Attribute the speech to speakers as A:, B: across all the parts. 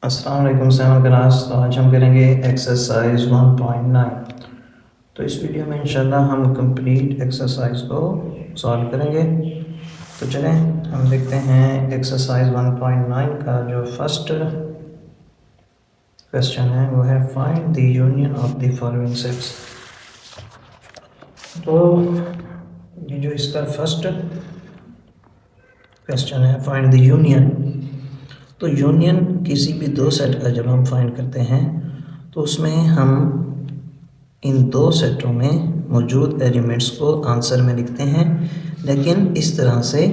A: अस्सलाम वालेकुम seven class. तो आज हम करेंगे एक्सरसाइज 1.9। तो इस वीडियो में इंशाल्लाह हम कंप्लीट एक्सरसाइज को सॉल्व करेंगे। तो चलें हम देखते हैं एक्सरसाइज 1.9 का जो फर्स्ट क्वेश्चन है वो है find the union of the following sets. तो ये जो इसका फर्स्ट क्वेश्चन है फाइंड द यूनियन। तो यूनियन किसी भी दो सेट का जब हम फाइंड करते हैं तो उसमें हम इन दो सेटों में मौजूद एलिमेंट्स को आंसर में लिखते हैं, लेकिन इस तरह से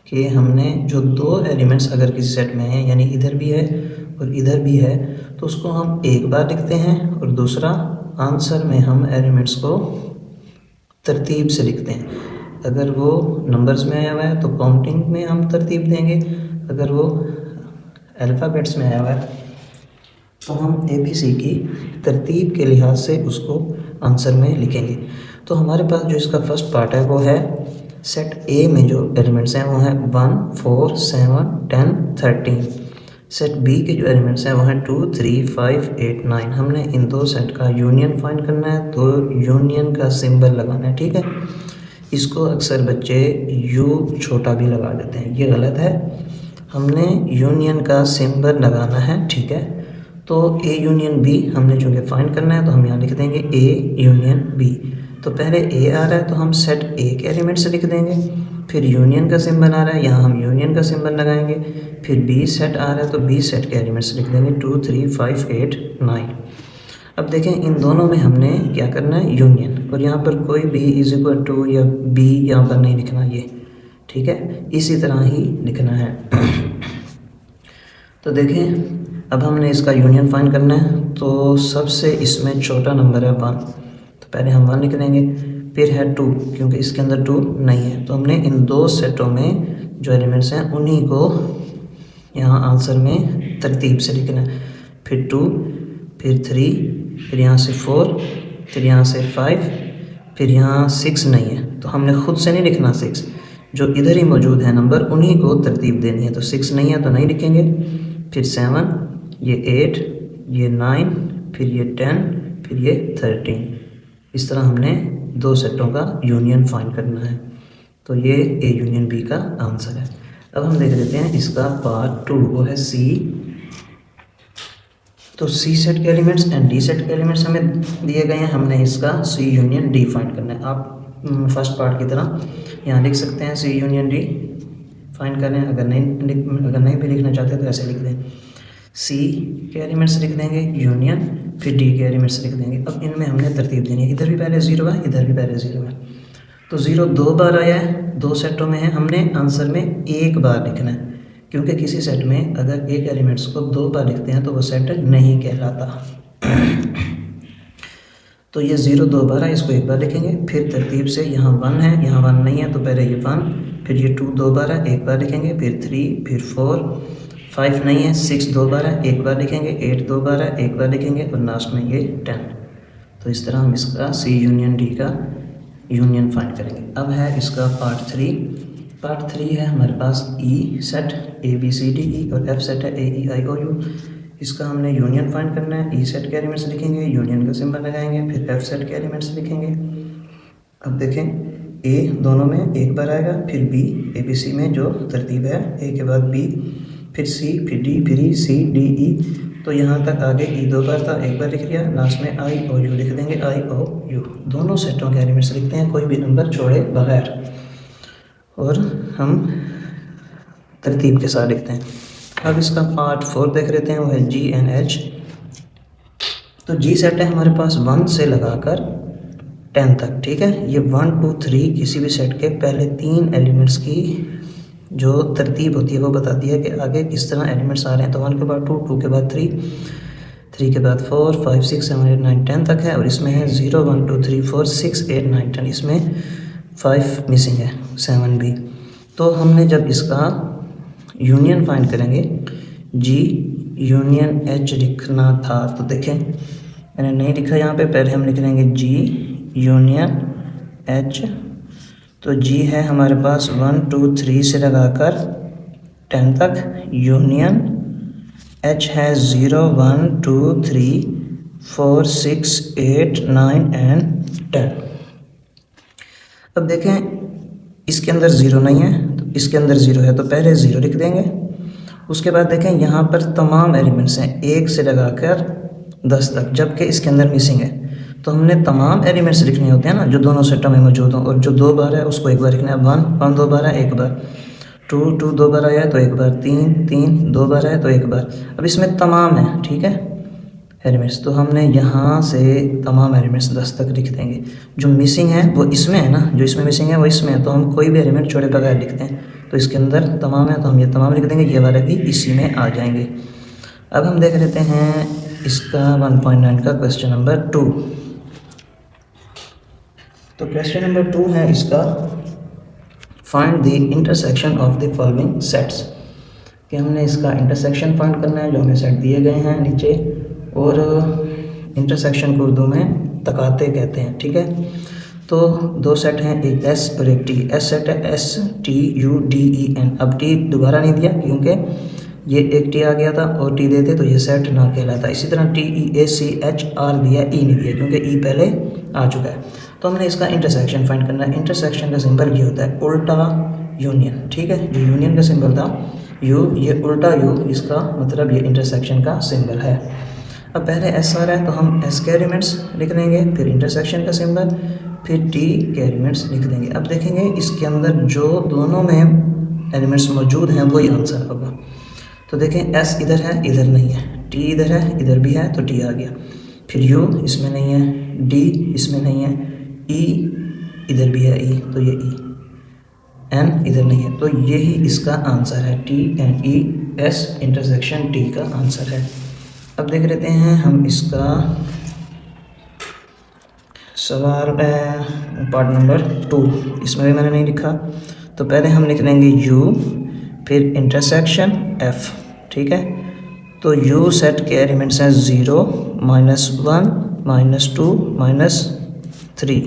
A: कि हमने जो दो एलिमेंट्स अगर किसी सेट में हैं, यानी इधर भी है और इधर भी है, तो उसको हम एक बार लिखते हैं और दूसरा आंसर में हम एलिमेंट्स को तरतीब से लिखते हैं। अगर वो नंबर्स में आया हुआ है तो काउंटिंग में हम तरतीब देंगे, अगर वो अल्फ़ाबेट्स में आया हुआ है तो हम ABC की तरतीब के लिहाज से उसको आंसर में लिखेंगे। तो हमारे पास जो इसका फर्स्ट पार्ट है वो है सेट A में जो एलिमेंट्स हैं वो हैं 1, 4, 7, 10, 13। सेट B के जो एलिमेंट्स हैं वो हैं 2, 3, 5, 8, 9। हमने इन दो सेट का यूनियन फाइंड करना है, तो यूनियन का सिंबल लगाना है, ठीक है। इसको अक्सर बच्चे U छोटा भी लगा देते हैं, ये गलत है। हमने यूनियन का सिंबल लगाना है, ठीक है। तो A यूनियन B हमने चूँकि फाइंड करना है तो हम यहाँ लिख देंगे A यूनियन B। तो पहले A आ रहा है तो हम सेट A के एलिमेंट से लिख देंगे, फिर यूनियन का सिंबल आ रहा है, यहाँ हम यूनियन का सिंबल लगाएंगे, फिर B सेट आ रहा है तो B सेट के एलिमेंट से लिख देंगे 2, 3, 5, 8, 9। अब देखें इन दोनों में हमने क्या करना है, यूनियन, और यहाँ पर कोई भी इज इक्वल टू या B यहाँ पर नहीं लिखना, ये ठीक है, इसी तरह ही लिखना है। तो देखें अब हमने इसका यूनियन फाइंड करना है, तो सबसे इसमें छोटा नंबर है 1, तो पहले हम 1 लिख देंगे, फिर है 2 क्योंकि इसके अंदर 2 नहीं है, तो हमने इन दो सेटों में जो एलिमेंट्स हैं उन्हीं को यहाँ आंसर में तरतीब से लिखना है। फिर 2, फिर 3, फिर यहाँ से 4, फिर यहाँ से 5, फिर यहाँ 6 नहीं है, तो हमने खुद से नहीं लिखना 6, जो इधर ही मौजूद है नंबर उन्हीं को तरतीब देनी है। तो 6 नहीं है तो नहीं लिखेंगे, फिर 7, ये 8, ये 9, फिर ये 10, फिर ये 13। इस तरह हमने दो सेटों का यूनियन फाइंड करना है। तो ये A यूनियन B का आंसर है। अब हम देख लेते हैं इसका पार्ट 2, वो है C। तो C सेट के एलिमेंट्स एंड D सेट के एलिमेंट्स हमें दिए गए हैं, हमने इसका C यूनियन D फाइंड करना है। आप फर्स्ट पार्ट की तरह यहाँ लिख सकते हैं C यूनियन D फाइंड करें, अगर नहीं भी लिखना चाहते तो ऐसे लिख दें, C के एलिमेंट्स लिख देंगे यूनियन, फिर D के एलिमेंट्स लिख देंगे। अब इनमें हमने तरतीब देनी है, इधर भी पहले 0 है, इधर भी पहले 0 है, तो 0 2 बार आया है, दो सेटों में है, हमने आंसर में एक बार लिखना है, क्योंकि किसी सेट में अगर एक एलिमेंट्स को 2 बार लिखते हैं तो वो सेट नहीं कहलाता। तो ये 0 2 बार है, इसको एक बार लिखेंगे, फिर तरतीब से यहाँ 1 है, यहाँ 1 नहीं है, तो पहले ये 1, फिर ये 2 2 बार है, एक बार लिखेंगे, फिर 3, फिर 4, 5 नहीं है, 6 2 बार है, एक बार लिखेंगे, 8 2 बार है, एक बार लिखेंगे, और लास्ट में ये 10। तो इस तरह हम इसका C यूनियन D का यूनियन फाइंड करेंगे। अब है इसका पार्ट 3। पार्ट 3 है हमारे पास E सेट ABCDE और F सेट है AEIOU। इसका हमने यूनियन फाइंड करना है। E सेट के एलिमेंट्स लिखेंगे, यूनियन का सिंबल लगाएंगे, फिर F सेट के एलिमेंट्स लिखेंगे। अब देखें A दोनों में एक बार आएगा, फिर B ABC में जो तरतीब है A के बाद B, फिर C, फिर D, फिर E, C, D, E। तो यहाँ तक आगे E 2 बार था, एक बार लिख लिया, लास्ट में IOU लिख देंगे, IOU। दोनों सेटों के एलिमेंट्स लिखते हैं, कोई भी नंबर छोड़े बगैर, और हम तरतीब के साथ लिखते हैं। अब इसका पार्ट 4 देख लेते हैं, वो है G एंड H। तो G सेट है हमारे पास 1 से लगाकर 10 तक, ठीक है। ये 1 2 3 किसी भी सेट के पहले 3 एलिमेंट्स की जो तरतीब होती है वो बताती है कि आगे किस तरह एलिमेंट्स आ रहे हैं। तो 1 के बाद 2, 2 के बाद 3, 3 के बाद 4, 5, 6, 7, 8, 9, 10 तक है, और इसमें है 0 1 2 3 4 6 8 9 10, इसमें 5 मिसिंग है, 7 भी। तो हमने जब इसका यूनियन फाइंड करेंगे, G यूनियन H लिखना था, तो देखें मैंने नहीं लिखा यहाँ पे, पहले हम लिख लेंगे G यूनियन H। तो G है हमारे पास 1 2 3 से लगाकर 10 तक, यूनियन H has 0, 1, 2, 3, 4, 6, 8, 9 एंड 10। अब देखें इसके अंदर ज़ीरो नहीं है तो इसके अंदर ज़ीरो है, तो पहले ज़ीरो लिख देंगे। उसके बाद देखें यहाँ पर तमाम एलिमेंट्स हैं 1 से लगाकर 10 तक, जबकि इसके अंदर मिसिंग है। तो हमने तमाम एलिमेंट्स लिखने होते हैं ना जो दोनों सेटों में मौजूद हों, और जो 2 बार है उसको एक बार लिखना है। 1 2 बार है एक बार, 2 2 बार आया है तो एक बार, 3 2 बार है तो एक बार। अब इसमें तमाम है, ठीक है, एलिमेंट्स, तो हमने यहाँ से तमाम एलिमेंट्स 10 तक लिख देंगे। जो मिसिंग है वो इसमें है ना, जो इसमें मिसिंग है वो इसमें है, तो हम कोई भी एलिमेंट छोड़े बगैर लिखते हैं। तो इसके अंदर तमाम है तो हम ये तमाम लिख देंगे, ये वाले भी इसी में आ जाएंगे। अब हम देख लेते हैं इसका 1.9 का क्वेश्चन नंबर 2। तो क्वेश्चन नंबर 2 है इसका, find the intersection of the following sets, कि हमने इसका इंटरसेक्शन फाइंड करना है। जो हमें सेट दिए गए हैं नीचे, और इंटरसेक्शन को उर्दू में तकाते कहते हैं, ठीक है। तो 2 सेट हैं, एक एस और एक टी। एस सेट है STUDEN। अब टी दोबारा नहीं दिया क्योंकि ये एक टी आ गया था और टी देते तो ये सेट ना कहलाता। इसी तरह TEACHR दिया, ई नहीं दिया क्योंकि ई पहले आ चुका है। तो हमने इसका इंटरसेक्शन फाइंड करना है। इंटरसेक्शन का सिंबल ये होता है उल्टा यूनियन, ठीक है। जो यूनियन का सिंबल था यू, ये उल्टा यू, इसका मतलब ये इंटरसेक्शन का सिंबल है। अब पहले एस आ रहा है तो हम एस के एलिमेंट्स लिख देंगे, फिर इंटरसेक्शन का सिंबल, फिर टी के एलिमेंट्स लिख देंगे। अब देखेंगे इसके अंदर जो दोनों में एलिमेंट्स मौजूद हैं वही आंसर होगा। तो देखें एस इधर है, इधर नहीं है, टी इधर है, इधर भी है तो टी आ गया, फिर यू इसमें नहीं है, डी इसमें नहीं है, ई इधर भी है, ई तो ये ई, एन इधर नहीं है, तो यही इसका आंसर है। T and E, S intersection T का आंसर है। अब देख लेते हैं हम इसका सवाल पार्ट नंबर 2। इसमें भी मैंने नहीं लिखा, तो पहले हम लिख लेंगे यू, फिर इंटरसेक्शन एफ, ठीक है। तो यू सेट के एलिमेंट्स हैं 0, -1, -2, -3।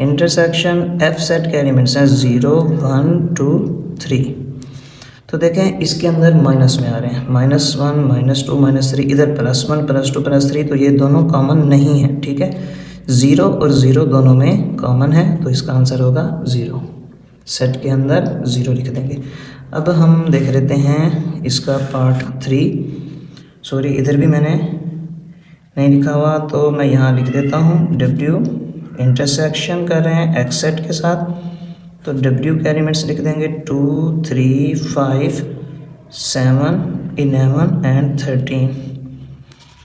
A: इंटरसेक्शन एफ सेट के एलिमेंट्स हैं 0, 1, 2, 3। तो देखें इसके अंदर माइनस में आ रहे हैं, -1, -2, -3, इधर +1, +2, +3, तो ये दोनों कॉमन नहीं है, ठीक है। 0 और 0 दोनों में कॉमन है तो इसका आंसर होगा 0। सेट के अंदर 0 लिख देंगे। अब हम देख लेते हैं इसका पार्ट 3। सॉरी, इधर भी मैंने नहीं लिखा हुआ तो मैं यहाँ लिख देता हूँ। W इंटरसेक्शन कर रहे हैं एक्स सेट के साथ, तो W के एलिमेंट्स लिख देंगे 2, 3, 5, 7, 11 एंड 13,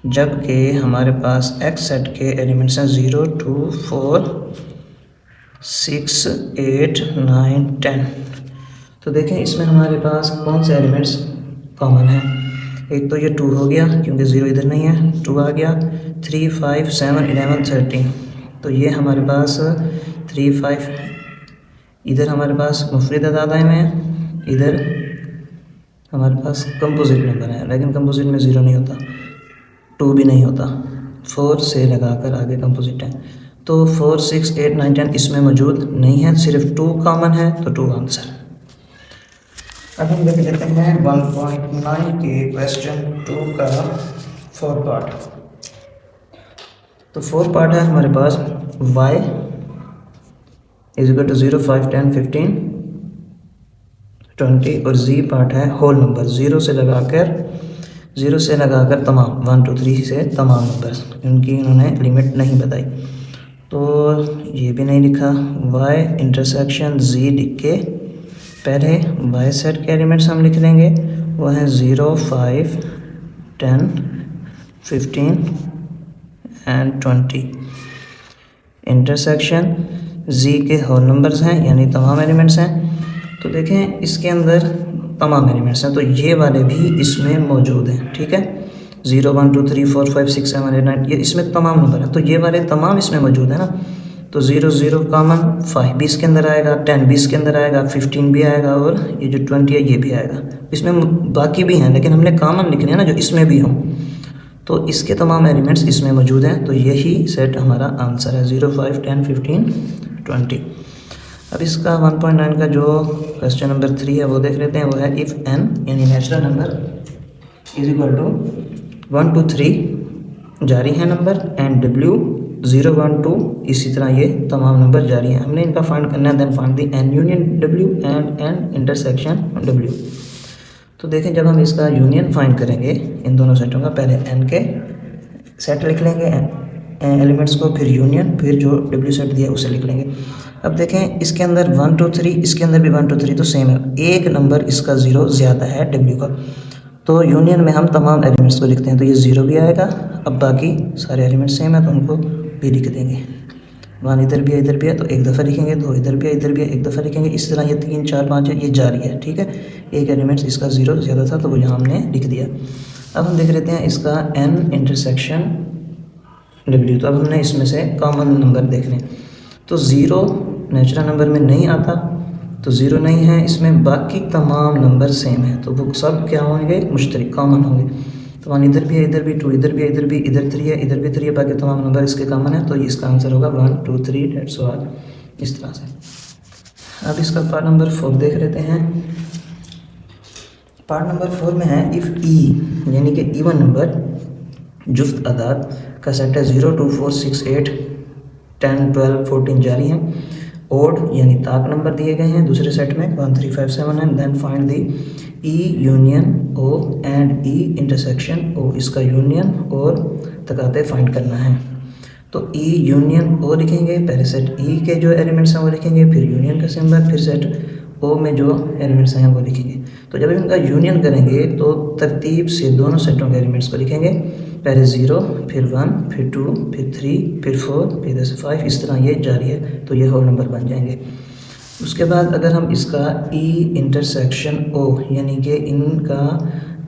A: जबकि हमारे पास एक्स सेट के एलिमेंट्स हैं 0, 2, 4, 6, 8, 9, 10। तो देखें इसमें हमारे पास कौन से एलिमेंट्स कॉमन हैं। एक तो ये 2 हो गया क्योंकि 0 इधर नहीं है, 2 आ गया, 3, 5, 7, 11, 13। तो ये हमारे पास 3, 5, इधर हमारे पास मुफरिद अदादाए में है, इधर हमारे पास कंपोजिट नंबर है, लेकिन कंपोजिट में 0 नहीं होता, 2 भी नहीं होता, 4 से लगाकर आगे कंपोजिट है। तो 4, 6, 8, 9, 10 इसमें मौजूद नहीं है, सिर्फ 2 कॉमन है तो 2 आंसर। अब हम देख लेते हैं 1.9 के क्वेश्चन 2 का 4 पार्ट। तो 4 पार्ट है हमारे पास y = 0, 5, 10, 15, 20, और z पार्ट है होल नंबर 0 से लगाकर तमाम 1, 2, 3 से तमाम नंबर्स, उनकी उन्होंने लिमिट नहीं बताई। तो ये भी नहीं लिखा। y इंटरसेक्शन z लिख के पहले y सेट के एलिमेंट्स हम लिख लेंगे, वो हैं 0, 5, 10, 15 एंड 20। इंटरसेक्शन z के होल नंबर्स हैं यानी तमाम एलिमेंट्स हैं। तो देखें इसके अंदर तमाम एलिमेंट्स हैं तो ये वाले भी इसमें मौजूद हैं, ठीक है। 0, 1, 2, 3, 4, 5, 6, 7, 8, 9 ये इसमें तमाम नंबर हैं, तो ये वाले तमाम इसमें मौजूद है ना। तो 0, 0 कॉमन, 5 भी इसके अंदर आएगा, 10 भी इसके अंदर आएगा, 15 भी आएगा, और ये जो 20 है ये भी आएगा। इसमें बाकी भी हैं लेकिन हमने कॉमन लिखने हैं ना जो इसमें भी हों, तो इसके तमाम एलिमेंट्स इसमें मौजूद हैं, तो यही सेट हमारा आंसर है 0, 5, 10, 15, 20। अब इसका 1.9 का जो क्वेश्चन नंबर 3 है वो देख लेते हैं। वो है इफ़ n यानी natural number is equal to 1 2 3 जारी है नंबर एंड W 0 1 2 इसी तरह ये तमाम नंबर जारी हैं। हमने इनका फाइंड करना है। Then find the n union W and n intersection W। तो देखें जब हम इसका यूनियन फाइंड करेंगे इन दोनों सेटों का, पहले n के सेट लिख लेंगे एलिमेंट्स को, फिर यूनियन, फिर जो W सेट दिया उसे लिख लेंगे। अब देखें इसके अंदर 1 2 3, इसके अंदर भी 1 2 3 तो सेम है, एक नंबर इसका 0 ज़्यादा है W का। तो यूनियन में हम तमाम एलिमेंट्स को लिखते हैं तो ये 0 भी आएगा। अब बाकी सारे एलिमेंट सेम है तो उनको भी लिख देंगे। 1 इधर भी है इधर भी है तो एक दफ़ा लिखेंगे, 2 इधर भी है इधर भी है एक दफ़ा लिखेंगे। इस तरह ये 3 4 5 है, ये जारी है, ठीक है। एक एलिमेंट्स इसका 0 ज़्यादा था तो वो यहाँ हमने लिख दिया। अब हम देख लेते हैं इसका n इंटरसेक्शन W। तो अब हमने इसमें से कॉमन नंबर देखने, तो 0 नेचुरल नंबर में नहीं आता तो 0 नहीं है इसमें, बाकी तमाम नंबर सेम है तो वो सब क्या होंगे, मुश्तरक कॉमन होंगे। तो 1 इधर भी है इधर भी, 2 इधर भी है इधर भी, इधर 3 है इधर भी 3 है, बाकी तमाम नंबर इसके कॉमन है तो इसका आंसर होगा 1 2 3 डेट्स ऑल, इस तरह से। अब इसका पार्ट नंबर 4 देख लेते हैं। पार्ट नंबर 4 में है इफ़ E यानी कि इवन नंबर जुफ्त अदाद का सेट है 0 2 4 6 8 10 12 14 जारी है। ओड यानी ताक नंबर दिए गए हैं दूसरे सेट में 1 3 5 7 है। Then find the E union O and E intersection O, इसका यूनियन और तकाते फाइंड करना है। तो E यूनियन O लिखेंगे, पहले सेट E के जो एलिमेंट्स हैं वो लिखेंगे, फिर यूनियन का सिंबल, फिर सेट O में जो एलिमेंट्स हैं वो लिखेंगे। तो जब इनका यूनियन करेंगे तो तरतीब से दोनों सेटों के एलिमेंट्स को लिखेंगे, पहले 0 फिर 1 फिर 2 फिर 3 फिर 4 फिर 5, इस तरह ये जारी है तो ये होल नंबर बन जाएंगे। उसके बाद अगर हम इसका E इंटरसेक्शन O यानी कि इनका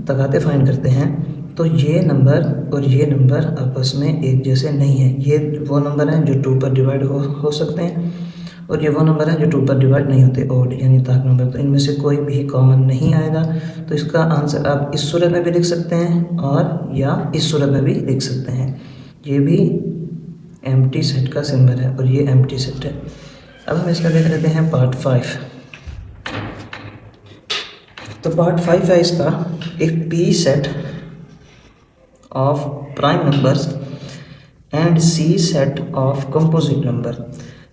A: तकाते फाइंड करते हैं तो ये नंबर और ये नंबर आपस में एक जैसे नहीं है। ये वो नंबर हैं जो 2 पर डिवाइड हो सकते हैं और ये वो नंबर हैं जो 2 पर डिवाइड नहीं होते, ओड यानी ताक नंबर। तो इनमें से कोई भी कॉमन नहीं आएगा। तो इसका आंसर आप इस सूरत में भी लिख सकते हैं और या इस सूरत में भी लिख सकते हैं। ये भी एम्प्टी सेट का सिंबल है और ये एम्प्टी सेट है। अब हम इसका देख लेते हैं पार्ट 5। तो पार्ट 5 है इसका if P set of prime numbers and C set of composite number,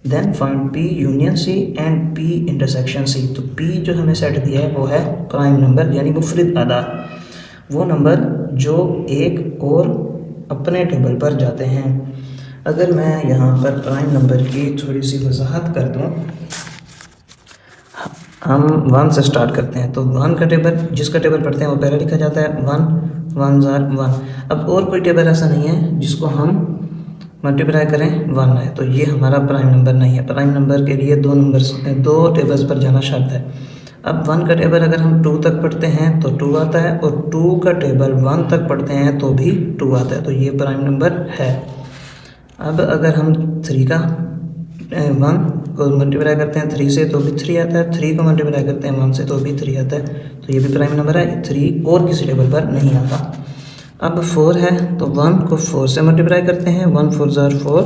A: then find P union C and P intersection C। तो P जो हमें सेट दिया है वो है प्राइम नंबर यानी मुफरिद आदाद, वो नंबर जो एक और अपने टेबल पर जाते हैं। अगर मैं यहाँ पर प्राइम नंबर की थोड़ी सी वजाहत कर दूँ, हम 1 से स्टार्ट करते हैं तो 1 का टेबल जिसका टेबल पढ़ते हैं वो पहले लिखा जाता है 1 1 ज़ार 1। अब और कोई टेबल ऐसा नहीं है जिसको हम मल्टीप्लाई करें 1 आए, तो ये हमारा प्राइम नंबर नहीं है। प्राइम नंबर के लिए दो टेबल्स पर जाना शर्त है। अब 1 का टेबल अगर हम 2 तक पढ़ते हैं तो 2 आता है और 2 का टेबल 1 तक पढ़ते हैं तो भी 2 आता है, तो ये प्राइम नंबर है। अब अगर हम 3 का 1 को मल्टीप्लाई करते हैं 3 से तो भी 3 आता है, 3 को मल्टीप्लाई करते हैं 1 से तो भी 3 आता है, तो ये भी प्राइम नंबर है। 3 और किसी टेबल पर नहीं आता। अब 4 है तो 1 को 4 से मल्टीप्लाई करते हैं, 1 4 ज़ार 4,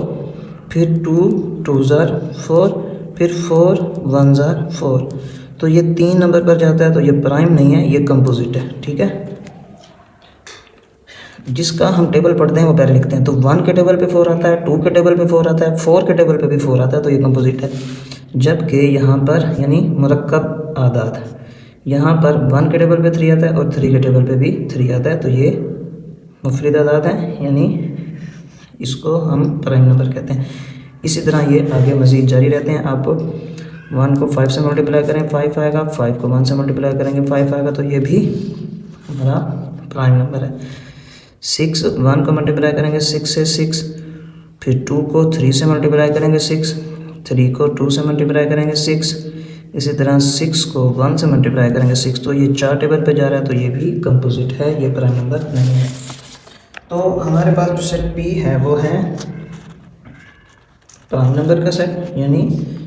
A: फिर 2 2 ज़ार 4, फिर 4 1 ज़ार 4, तो ये 3 नंबर पर जाता है तो ये प्राइम नहीं है, ये कंपोजिट है, ठीक है। जिसका हम टेबल पढ़ते हैं वो पहले लिखते हैं। तो 1 के टेबल पे 4 आता है, 2 के टेबल पे 4 आता है, 4 के टेबल पे भी 4 आता है, तो ये कंपोजिट है। जबकि यहाँ पर यानी मुरक्कब आदाद, यहाँ पर 1 के टेबल पे 3 आता है और 3 के टेबल पे भी 3 आता है, तो ये मुफरिद आदाद है यानी इसको हम प्राइम नंबर कहते हैं। इसी तरह ये आगे मज़ीद जारी रहते हैं। आप 1 को 5 से मल्टीप्लाई करें 5 आएगा, 5 को 1 से मल्टीप्लाई करेंगे 5 आएगा, तो ये भी हमारा प्राइम नंबर है। 6 1 को मल्टीप्लाई करेंगे 6 से 6, फिर 2 को 3 से मल्टीप्लाई करेंगे 6, 3 को 2 से मल्टीप्लाई करेंगे 6, इसी तरह 6 को 1 से मल्टीप्लाई करेंगे 6, तो ये 4 टेबल पे जा रहा है, तो ये भी कंपोजिट है, ये प्राइम नंबर नहीं है। तो हमारे पास जो सेट P है वो है प्राइम नंबर का सेट, यानी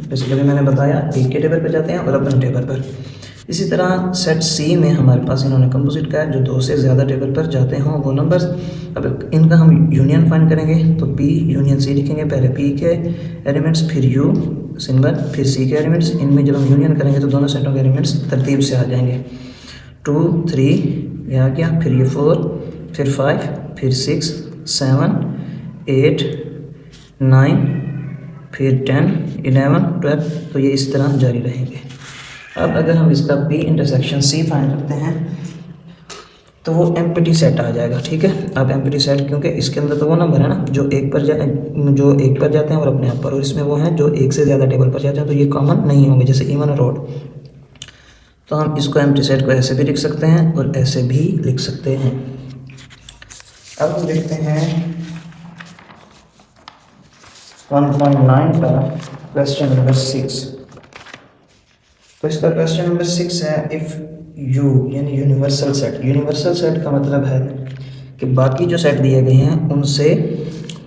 A: जैसे कि मैंने बताया एक के टेबल पे जाते हैं और अपने टेबल पर। इसी तरह सेट C में हमारे पास इन्होंने कंपोजिट का है जो 2 से ज़्यादा टेबल पर जाते हों वो नंबर्स। अब इनका हम यूनियन फाइंड करेंगे तो P यूनियन C लिखेंगे, पहले P के एलिमेंट्स फिर U सिंबल फिर C के एलिमेंट्स। इनमें जब हम यूनियन करेंगे तो दोनों सेटों के एलिमेंट्स तरतीब से आ जाएंगे। 2 3 ये आ गया, फिर ये 4, फिर 5, फिर 6, 7, 8, 9, फिर 10, 11, 12, तो ये इस तरह जारी रहेंगे। अब अगर हम इसका P इंटरसेक्शन C फाइंड करते हैं तो वो एम्प्टी सेट आ जाएगा, ठीक है। अब एम्प्टी सेट क्योंकि इसके अंदर तो वो नंबर है ना जो एक पर जाते हैं और अपने आप पर, और इसमें वो हैं जो एक से ज़्यादा टेबल पर जाते हैं, तो ये कॉमन नहीं होंगे, जैसे इवन और ऑड। तो हम इसको एम्प्टी सेट को ऐसे भी लिख सकते हैं और ऐसे भी लिख सकते हैं। अब हम देखते हैं 1.9 का क्वेश्चन नंबर 6। तो इसका क्वेश्चन नंबर 6 है, इफ़ यू यानी यूनिवर्सल सेट। यूनिवर्सल सेट का मतलब है कि बाकी जो सेट दिए गए हैं उनसे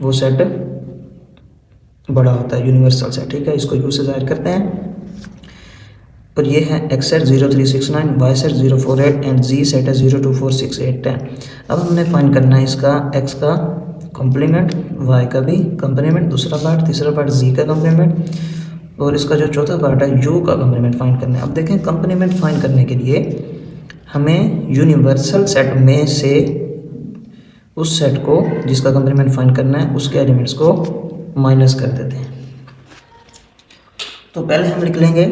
A: वो सेट बड़ा होता है, यूनिवर्सल सेट, ठीक है। इसको यू से जाहिर करते हैं। और ये है X set 0369, Y set 048 and Z set है 0246 10। अब हमने फाइंड करना है इसका एक्स का कॉम्प्लीमेंट, वाई का भी कॉम्प्लीमेंट, दूसरा पार्ट, तीसरा पार्ट जी का कॉम्प्लीमेंट, और इसका जो चौथा पार्ट है यू का कॉम्प्लीमेंट फाइंड करना है। अब देखें कॉम्प्लीमेंट फाइंड करने के लिए हमें यूनिवर्सल सेट में से उस सेट को जिसका कॉम्प्लीमेंट फाइंड करना है उसके एलिमेंट्स को माइनस कर देते हैं। तो पहले हम लिख लेंगे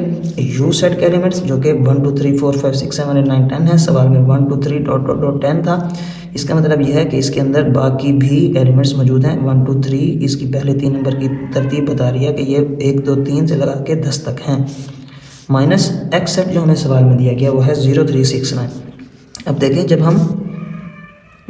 A: यू सेट के एलिमेंट्स जो कि 1 2 3 4 5 6 7 8 9 10 है। सवाल में 1 2 3 डॉट डॉट डॉट 10 था। इसका मतलब यह है कि इसके अंदर बाकी भी एलिमेंट्स मौजूद हैं। 1 2 3 इसकी पहले 3 नंबर की तरतीब बता रही है कि ये 1 2 3 से लगा के 10 तक हैं। माइनस एक्स सेट जो हमें सवाल में दिया गया वो है 0369। अब देखें जब हम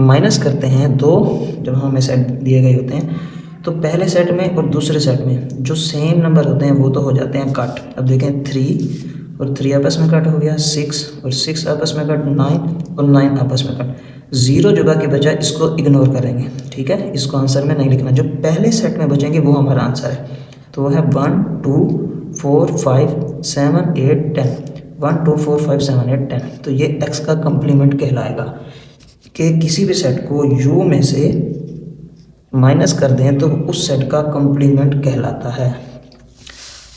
A: माइनस करते हैं दो जब हमें सेट दिए गए होते हैं तो पहले सेट में और दूसरे सेट में जो सेम नंबर होते हैं वो तो हो जाते हैं कट। अब देखें 3 और 3 आपस में कट हो गया, 6 और 6 आपस में कट, 9 और 9 आपस में कट। 0 जगह के बजाय इसको इग्नोर करेंगे, ठीक है। इसको आंसर में नहीं लिखना, जो पहले सेट में बचेंगे वो हमारा आंसर है। तो वो है 1 2 4 5 7 8 10। 1 2 4 5 7 8 10। तो ये एक्स का कम्प्लीमेंट कहलाएगा कि किसी भी सेट को यू में से माइनस कर दें तो उस सेट का कॉम्प्लीमेंट कहलाता है।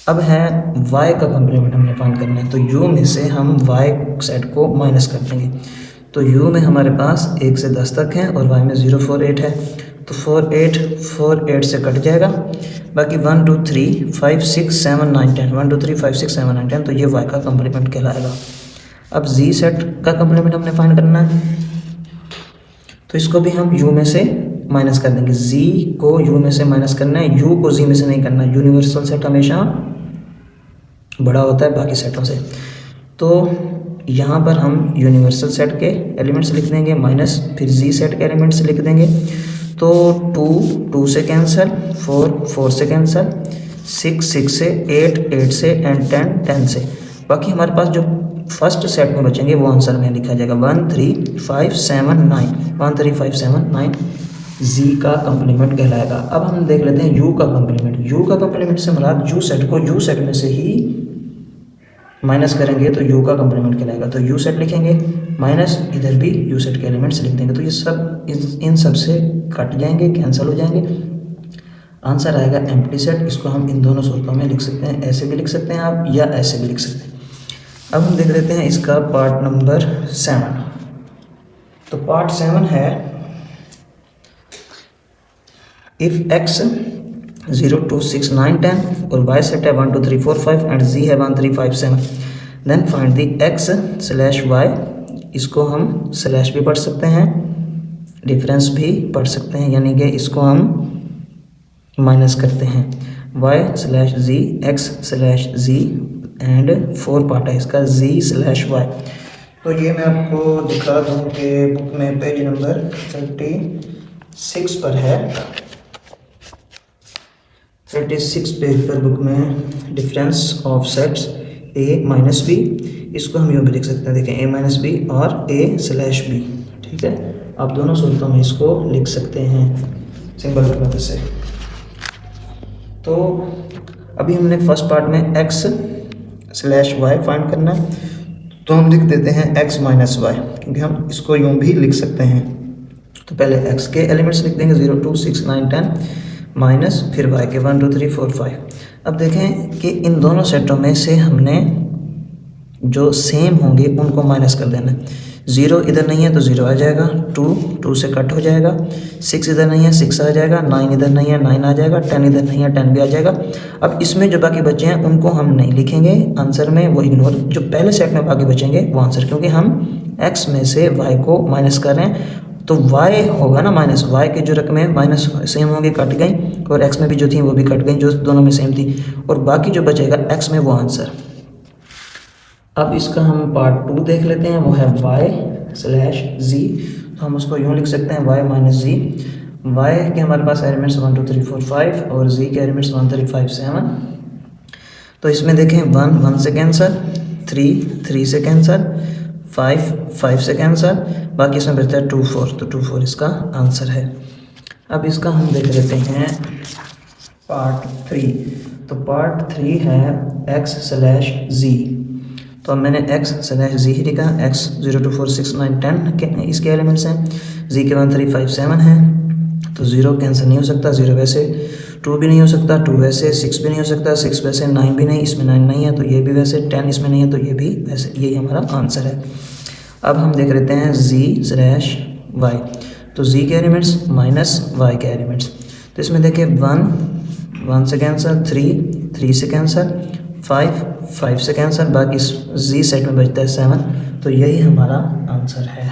A: अब है y का कॉम्प्लीमेंट हमने फाइंड करना है, तो u में से हम y सेट को माइनस कर देंगे। तो u में हमारे पास 1 से 10 तक है और y में 048 है, तो 48 से कट जाएगा। बाकी 1 2 3 5 6 7 9 10, 1 2 3 5 6 7 9 10, तो ये y का कॉम्प्लीमेंट कहलाएगा। अब z सेट का कॉम्प्लीमेंट हमने फाइंड करना है, तो इसको भी हम u में से माइनस कर देंगे। z को u में से माइनस करना है, u को z में से नहीं करना। यूनिवर्सल सेट हमेशा बड़ा होता है बाकी सेटों से। तो यहाँ पर हम यूनिवर्सल सेट के एलिमेंट्स लिख देंगे माइनस, फिर z सेट के एलिमेंट्स लिख देंगे। तो 2 से कैंसिल, 4 से कैंसिल, 6 से, 8 से एंड 10 से। बाकी हमारे पास जो फर्स्ट सेट में बचेंगे वो आंसर में लिखा जाएगा 1 3 5 7 9, 1 3 5 7 9 z का कॉम्प्लीमेंट कहलाएगा। अब हम देख लेते हैं u का कॉम्प्लीमेंट। u का कॉम्प्लीमेंट से मुराद u सेट को u सेट में से ही माइनस करेंगे तो u का कॉम्प्लीमेंट कहलाएगा। तो u सेट लिखेंगे माइनस, इधर भी u सेट के एलिमेंट्स लिख देंगे, तो ये सब इन सब से कट जाएंगे, कैंसिल हो जाएंगे। आंसर आएगा एम्प्टी सेट। इसको हम इन दोनों सूरतों में लिख सकते हैं, ऐसे भी लिख सकते हैं आप या ऐसे भी लिख सकते हैं। अब हम देख लेते हैं इसका पार्ट नंबर 7। तो पार्ट 7 है, इफ़ x 0 2 6 9 10 और y सेट है 1 2 3 4 5 एंड z है 1 3 5 7, then find the x slash y। इसको हम स्लैश भी पढ़ सकते हैं, डिफरेंस भी पढ़ सकते हैं, यानी कि इसको हम माइनस करते हैं। y slash z, x slash z and 4 part है इसका z स्लैश y। तो ये मैं आपको दिखा दूँ कि बुक में पेज नंबर 36 पर है। 36 पेज पर बुक में difference of sets a minus B, इसको हम यूँ भी लिख सकते हैं, देखें a माइनस बी और a स्लैश बी, ठीक है। आप दोनों सूरतों में इसको लिख सकते हैं सिंबल की मदद से। तो अभी हमने फर्स्ट पार्ट में x स्लैश वाई फाइंड करना है, तो हम लिख देते हैं x माइनस वाई, क्योंकि हम इसको यूँ भी लिख सकते हैं। तो पहले x के एलिमेंट्स लिख देंगे 0 2 6 9 10 माइनस, फिर y के 1 2 3 4 5। अब देखें कि इन दोनों सेटों में से हमने जो सेम होंगे उनको माइनस कर देना है। 0 इधर नहीं है तो 0 आ जाएगा, 2 से कट हो जाएगा, 6 इधर नहीं है 6 आ जाएगा, 9 इधर नहीं है 9 आ जाएगा, 10 इधर नहीं है 10 भी आ जाएगा। अब इसमें जो बाकी बचे हैं उनको हम नहीं लिखेंगे आंसर में, वो इग्नोर, जो पहले सेट में बाकी बचेंगे वो आंसर, क्योंकि हम x में से y को माइनस कर रहे हैं तो y होगा ना माइनस, y की जो रकम है माइनस सेम होंगी, कट गई, और x में भी जो थी वो भी कट गई, जो दोनों में सेम थी, और बाकी जो बचेगा x में वो आंसर। अब इसका हम पार्ट 2 देख लेते हैं, वो है y/z। तो हम उसको यूँ लिख सकते हैं y माइनस जी। y के हमारे पास एलिमेंट्स 1 2 3 4 5 और z के एलिमेंट्स 1 3 5 7। तो इसमें देखें 1 से कैंसर, 3 से कैंसर, 5 से कैंसर, बाकी इसमें बचता है 2 4, तो 2 4 इसका आंसर है। अब इसका हम देख लेते हैं पार्ट 3। तो पार्ट 3 है x/z। तो अब मैंने x/z ही लिखा, x 0 2 4 6 9 10 के इसके एलिमेंट्स हैं, z के 1 3 5 7 हैं, तो 0 कैंसिल नहीं हो सकता, 0 वैसे, 2 भी नहीं हो सकता, 2 वैसे, 6 भी नहीं हो सकता, 6 वैसे, 9 भी नहीं, इसमें 9 नहीं है तो ये भी वैसे, 10 इसमें नहीं है तो ये भी वैसे, यही हमारा आंसर है। अब हम देख लेते हैं z/y। तो z के एलिमेंट्स माइनस y के एलिमेंट्स, तो इसमें देखिए 1 से कैंसर, 3 से कैंसर, 5 से कैंसर, बाकी z सेट में बचता है 7, तो यही हमारा आंसर है।